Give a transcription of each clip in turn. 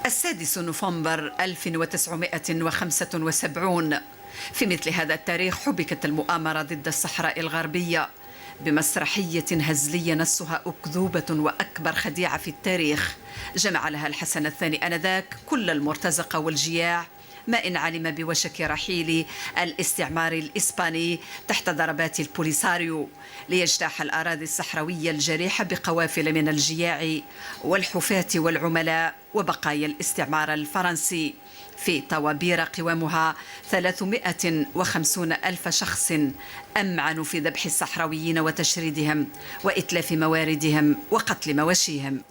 6 نوفمبر 1975. في مثل هذا التاريخ حبكت المؤامرة ضد الصحراء الغربية بمسرحية هزلية نصها أكذوبة وأكبر خديعة في التاريخ. جمع لها الحسن الثاني آنذاك كل المرتزقة والجياع، ما إن علم بوشك رحيل الاستعمار الإسباني تحت ضربات البوليساريو، ليجتاح الأراضي الصحراوية الجريحة بقوافل من الجياع والحفاة والعملاء وبقايا الاستعمار الفرنسي في طوابير قوامها 350 ألف شخص أمعنوا في ذبح الصحراويين وتشريدهم وإتلاف مواردهم وقتل مواشيهم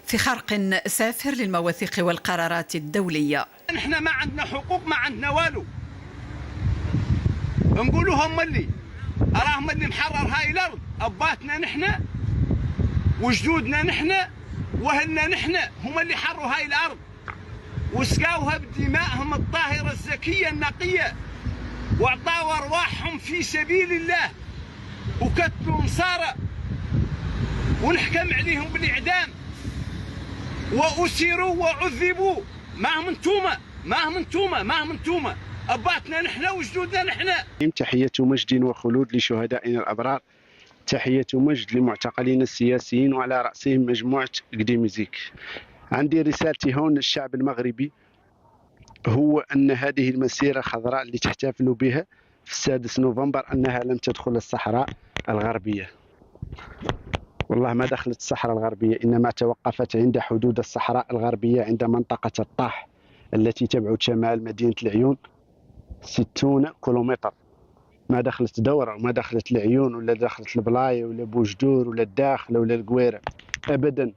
في خرق سافر للمواثيق والقرارات الدولية. نحن ما عندنا حقوق، ما عندنا والو. نقولوا هم اللي أراهم اللي محرر هاي الأرض، أباتنا نحن وجدودنا نحن وأهلنا نحن، هم اللي حروا هاي الأرض وسقاوها بدمائهم الطاهرة الزكية النقية، واعطاوا أرواحهم في سبيل الله وكتلوا مصارى ونحكم عليهم بالإعدام وأسروا وعذبوا. ما هم انتوما أباتنا نحن وجدودنا نحن. تحية مجد وخلود لشهدائنا الأبرار، تحية مجد لمعتقلين السياسيين وعلى رأسهم مجموعة قديمزيك. عندي رسالتي هون للشعب المغربي، هو أن هذه المسيرة الخضراء اللي تحتفلوا بها في 6 نوفمبر أنها لم تدخل الصحراء الغربية. والله ما دخلت الصحراء الغربية، إنما توقفت عند حدود الصحراء الغربية، عند منطقة الطاح التي تبعد شمال مدينة العيون 60 كيلومتر. ما دخلت دورة وما دخلت العيون ولا دخلت البلاية ولا بوجدور ولا الداخلة ولا القويرة أبدا.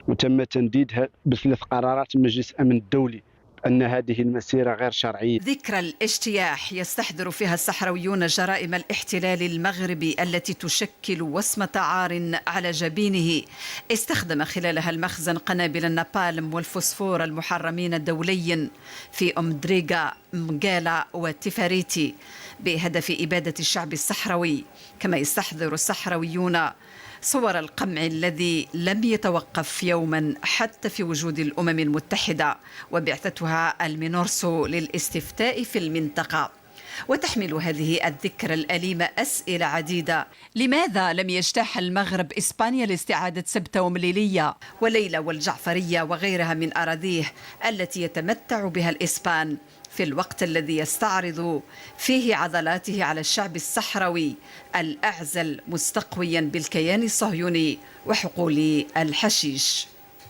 وتم تنديدها ب3 قرارات من مجلس الأمن الدولي أن هذه المسيرة غير شرعية. ذكرى الاجتياح يستحضر فيها الصحراويون جرائم الاحتلال المغربي التي تشكل وصمة عار على جبينه. استخدم خلالها المخزن قنابل النابالم والفوسفور المحرمين دوليا في أمدريغا، مقالة وتفاريتي بهدف إبادة الشعب الصحراوي. كما يستحضر الصحراويون صور القمع الذي لم يتوقف يوما حتى في وجود الأمم المتحدة وبعثتها المينورسو للاستفتاء في المنطقة. وتحمل هذه الذكرى الأليمة أسئلة عديدة. لماذا لم يجتاح المغرب إسبانيا لاستعادة سبتة ومليلية وليلى والجعفرية وغيرها من أراضيه التي يتمتع بها الإسبان في الوقت الذي يستعرض فيه عضلاته على الشعب الصحراوي الأعزل مستقويا بالكيان الصهيوني وحقول الحشيش؟